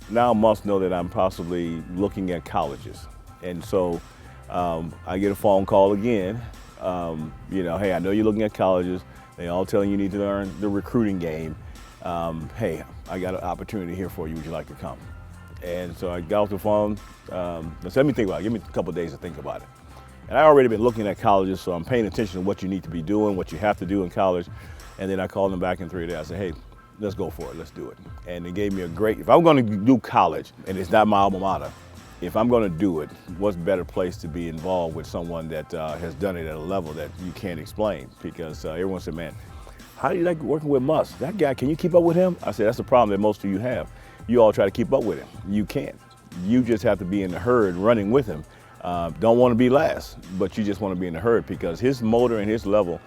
now must know that I'm possibly looking at colleges. And so I get a phone call again, hey, I know you're looking at colleges. They all telling you need to learn the recruiting game. Hey, I got an opportunity here for you. Would you like to come? And so I got off the phone. Let me think about it. Give me a couple of days to think about it. And I already been looking at colleges, so I'm paying attention to what you need to be doing, what you have to do in college. And then I called them back in 3 days. I said, hey, let's go for it. Let's do it. And they gave me a great, if I'm going to do college, and it's not my alma mater, if I'm going to do it, what's better place to be involved with someone that has done it at a level that you can't explain? Because everyone said, man, how do you like working with Muss? That guy, can you keep up with him? I said, that's the problem that most of you have. You all try to keep up with him. You can't. You just have to be in the herd running with him. Don't want to be last, but you just want to be in the herd because his motor and his level,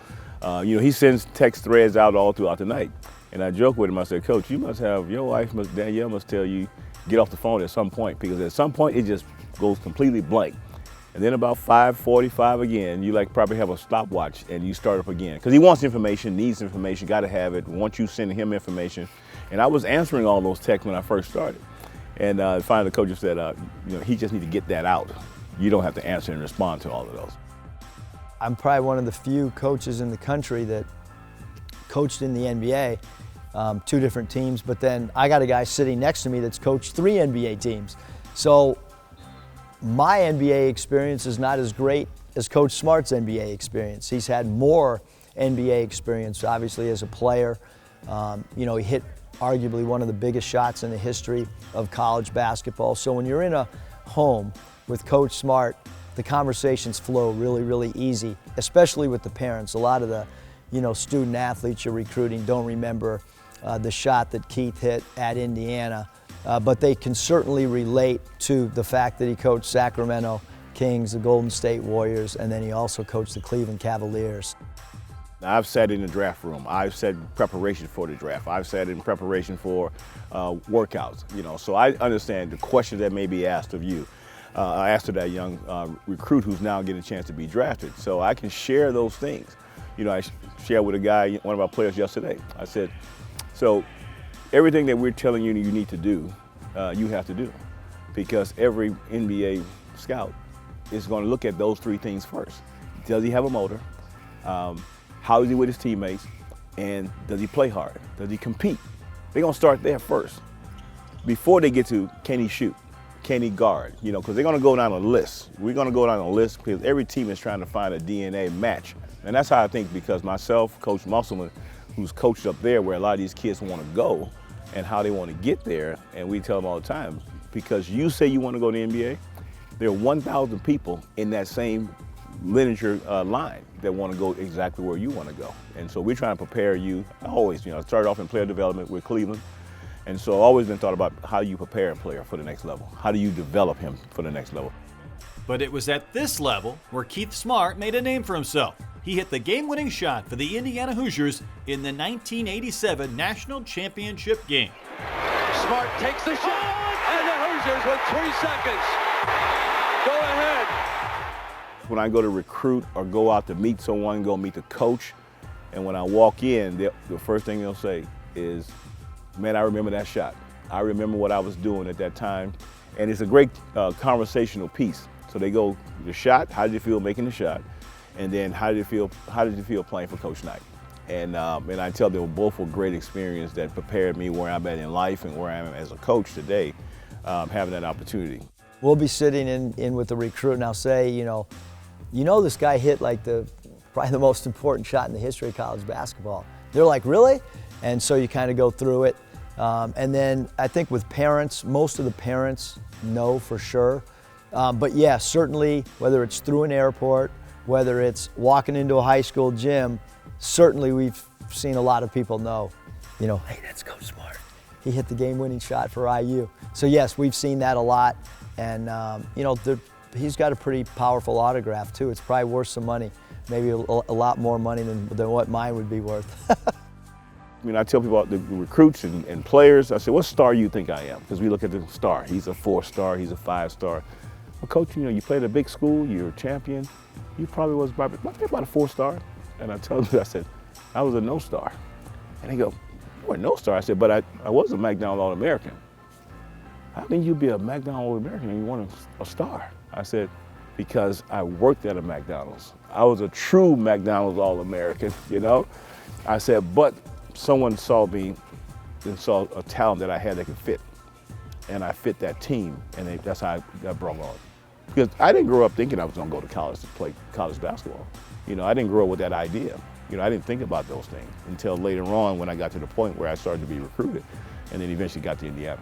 he sends text threads out all throughout the night. And I joke with him, I said, Coach, you must have, your wife, Danielle must tell you, get off the phone at some point, because at some point it just goes completely blank. And then about 5:45 again, you probably have a stopwatch and you start up again. Because he wants information, needs information, got to have it, wants you sending him information. And I was answering all those texts when I first started. And finally the coach said, he just needs to get that out. You don't have to answer and respond to all of those. I'm probably one of the few coaches in the country that coached in the NBA, 2 different teams, but then I got a guy sitting next to me that's coached 3 NBA teams. So my NBA experience is not as great as Coach Smart's NBA experience. He's had more NBA experience, obviously, as a player. He hit arguably one of the biggest shots in the history of college basketball. So when you're in a home with Coach Smart, the conversations flow really, really easy, especially with the parents. A lot of the student athletes you're recruiting don't remember the shot that Keith hit at Indiana, but they can certainly relate to the fact that he coached Sacramento Kings, the Golden State Warriors, and then he also coached the Cleveland Cavaliers. I've sat in the draft room. I've sat in preparation for the draft. I've sat in preparation for workouts, so I understand the questions that may be asked of you. I asked of that young recruit who's now getting a chance to be drafted. So I can share those things. I shared with a guy, one of our players yesterday. I said, so everything that we're telling you you need to do, you have to do. Because every NBA scout is going to look at those 3 things first. Does he have a motor? How is he with his teammates? And does he play hard? Does he compete? They're going to start there first before they get to can he shoot? Can he guard? Because they're going to go down a list. We're going to go down a list because every team is trying to find a DNA match. And that's how I think, because myself, Coach Musselman, who's coached up there where a lot of these kids want to go and how they want to get there, and we tell them all the time, because you say you want to go to the NBA, there are 1,000 people in that same lineage line that want to go exactly where you want to go. And so we're trying to prepare you. I always, started off in player development with Cleveland. And so I've always been thought about how you prepare a player for the next level. How do you develop him for the next level? But it was at this level where Keith Smart made a name for himself. He hit the game-winning shot for the Indiana Hoosiers in the 1987 National Championship game. Smart takes the shot, and the Hoosiers with 3 seconds. Go ahead. When I go to recruit or go out to meet someone, go meet the coach, and when I walk in, the first thing they'll say is, man, I remember that shot. I remember what I was doing at that time. And it's a great conversational piece. So they go, the shot, how did you feel making the shot? And then how did you feel playing for Coach Knight? And I tell them both were great experience that prepared me where I'm at in life and where I am as a coach today, having that opportunity. We'll be sitting in with the recruit and I'll say, this guy hit probably the most important shot in the history of college basketball. They're like, really? And so you kind of go through it. And then I think with parents, most of the parents know for sure. But yeah, certainly whether it's through an airport, whether it's walking into a high school gym, certainly we've seen a lot of people know, hey, that's Coach Smart. He hit the game-winning shot for IU. So yes, we've seen that a lot. And he's got a pretty powerful autograph too. It's probably worth some money, maybe a lot more money than what mine would be worth. I tell people about the recruits and players, I say, what star you think I am? Because we look at the star. He's a 4-star, he's a 5-star. Well, Coach, you played at a big school, you're a champion. You probably was about a 4-star. And I told them, I said, I was a no-star. And they go, you were a no-star? I said, but I was a McDonald's All-American. how can you be a McDonald's All-American and you want a star? I said, because I worked at a McDonald's. I was a true McDonald's All-American, you know? I said, but someone saw me and saw a talent that I had that could fit. And I fit that team, and that's how I got brought on. Because I didn't grow up thinking I was gonna go to college to play college basketball. You know, I didn't grow up with that idea. You know, I didn't think about those things until later on when I got to the point where I started to be recruited, and then eventually got to Indiana.